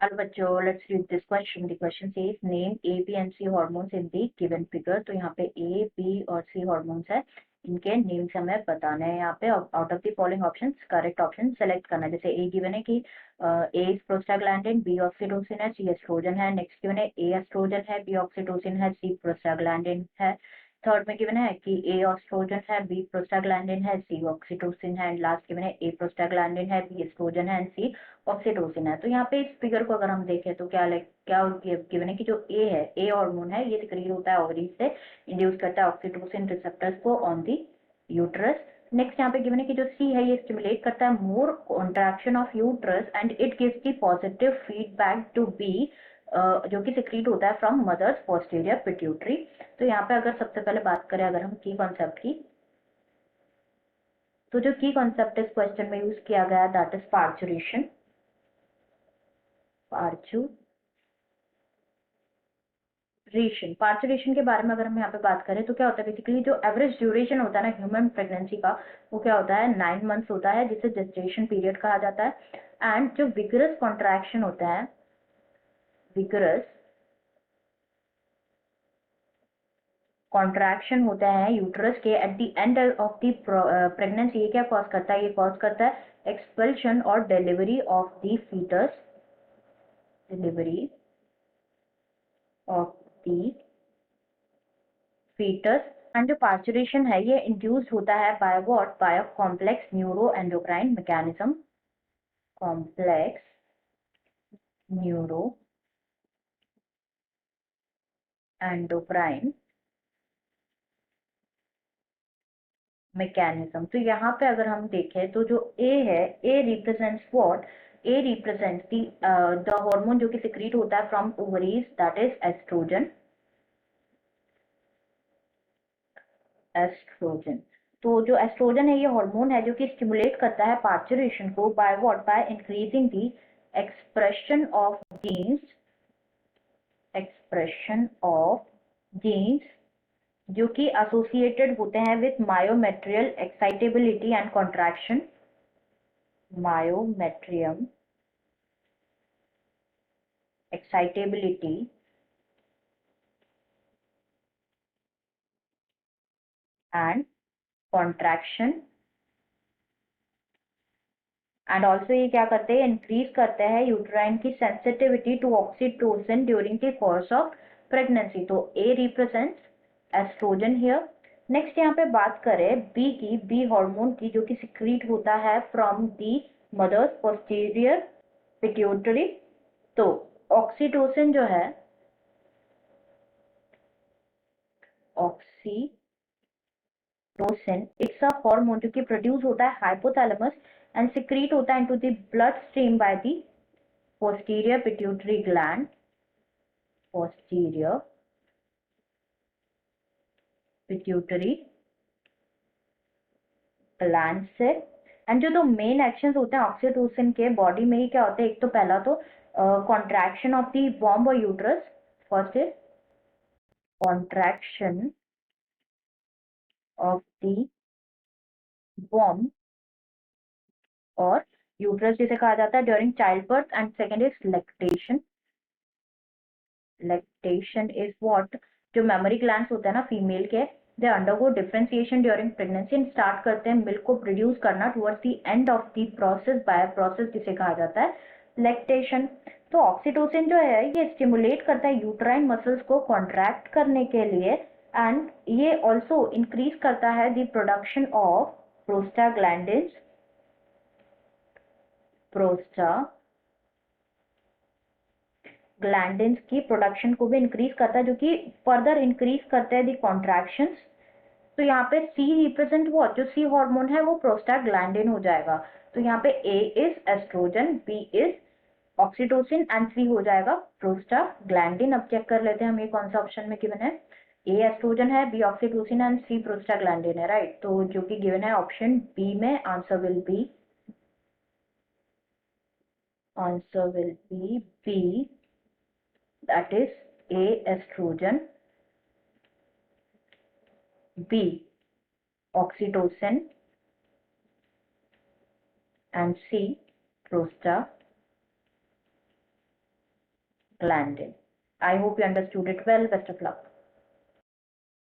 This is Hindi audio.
Hello बच्चों, let's read this question. The question says name A, B and C hormones in the given figure. तो यहाँ पे A, B और C hormones है, इनके नेम्स हमें बताने हैं। यहाँ पे out of the following options correct option select करना है। जैसे A गिवन है कि A is prostaglandin, B oxytocin है, C एस्ट्रोजन है। नेक्स्ट गिवन है A एस्ट्रोजन है, B ऑक्सीटोसिन है, C प्रोस्टाग्लैंडिन है। थर्ड में गिवन है कि A एस्ट्रोजन है, B प्रोस्टाग्लैंडिन है, C ऑक्सीटोसिन है। एंड लास्ट गिवन है A प्रोस्टाग्लैंडिन है, B एस्ट्रोजन है एंड C ऑक्सीटोसिन है। तो यहाँ पे इस फिगर को अगर हम देखें तो क्या गिवन है कि जो ए है, ए हार्मोन है, ये सिक्रीट होता है ओवरीज से, इंड्यूस करता है ऑक्सीटोसिन रिसेप्टर्स को ऑन दी यूट्रस। नेक्स्ट यहाँ पे गिवन है कि जो सी है ये स्टिमुलेट करता है more contraction of uterus and it gives the positive feedback to B, जो कि सिक्रीट होता है फ्रॉम मदर्स पोस्टीरियर पिट्यूटरी। तो यहाँ पे अगर सबसे पहले बात करें अगर हम की कॉन्सेप्ट की, तो जो की कॉन्सेप्ट इस क्वेश्चन में यूज किया गया दैट इज पार्चुरेशन। पार्चुरेशन के बारे में अगर हम यहाँ पे बात करें तो क्या होता है, बेसिकली जो एवरेज ड्यूरेशन होता है ना ह्यूमन प्रेगनेंसी का, वो क्या होता है 9 मंथ्स होता है, जिसे जेस्टेशन पीरियड कहा जाता है। एंड जो विगरस कॉन्ट्रैक्शन होता है, विगरस कॉन्ट्रैक्शन होता है यूट्रस के at the end of the pregnancy, ये क्या कॉज करता है, ये कॉज करता है एक्सपल्शन और delivery of the foetus, delivery of the foetus. And जो पार्चुरेशन है ये इंड्यूस्ड होता है by what, by a complex neuro endocrine mechanism, complex neuro endocrine mechanism. तो यहाँ पे अगर हम देखें तो जो ए है, A represents what, A represents the hormone जो कि सिक्रीट होता है from ovaries, that is oestrogen, oestrogen. तो जो एस्ट्रोजन है ये हार्मोन है जो कि स्टिमुलेट करता है पार्चुरेशन को by what, by increasing the expression of genes, expression of genes जो कि एसोसिएटेड होते हैं with myometrial excitability and contraction, myometrium excitability and contraction. And also ये क्या करते हैं, इंक्रीज करते हैं यूट्राइन की sensitivity to oxytocin during the course of pregnancy. तो A represents estrogen here. Next यहाँ पे बात करें बी की, बी हार्मोन की जो कि सिक्रीट होता है from the mother's posterior pituitary. तो ऑक्सीटोसिन जो है, ऑक्सीटोसिन इट्स अ हार्मोन जो कि प्रोड्यूस होता है हाइपोथैलेमस एंड सिक्रीट होता है into the blood stream by the posterior pituitary gland, posterior pituitary gland से। एंड जो दो मेन एक्शंस होते हैं ऑक्सीटोसिन के बॉडी में ही क्या होते हैं, एक तो पहला तो कॉन्ट्रैक्शन ऑफ द वॉम्ब और uterus, first is contraction of the womb और यूट्रस जिसे कहा जाता है during child birth. And second is lactation, lactation is what, जो मेमोरी ग्लैंड्स होते हैं ना फीमेल के, they undergo differentiation during pregnancy and start करते हैं मिल्क को प्रोड्यूस करना towards the end of the process by process जिसे कहा जाता है लैक्टेशन। तो ऑक्सीटोसिन जो है ये स्टिमुलेट करता है यूट्राइन मसल्स को कॉन्ट्रैक्ट करने के लिए एंड ये ऑल्सो इंक्रीज करता है द प्रोडक्शन ऑफ प्रोस्टाग्लैंडिन्स, प्रोस्टा ग्लैंडिन्स की प्रोडक्शन को भी इंक्रीज करता है जो कि फर्दर इंक्रीज करते हैं दी कॉन्ट्रैक्शंस। तो यहाँ पे सी रिप्रेजेंट व्हाट, जो सी हार्मोन है वो प्रोस्टाग्लैंडिन हो जाएगा। तो यहाँ पे A is estrogen, B is oxytocin and C हो जाएगा प्रोस्टाग्लैंडिन। अब चेक कर लेते हैं हम ये कौन सा ऑप्शन में गिवन है, ए एस्ट्रोजन है, B oxytocin and C prostaglandin है, राइट। तो जो कि गिवन है ऑप्शन बी में, answer will be, that is A estrogen, B oxytocin and C prostaglandin. prostaglandin. I hope you understood it well. Best of luck.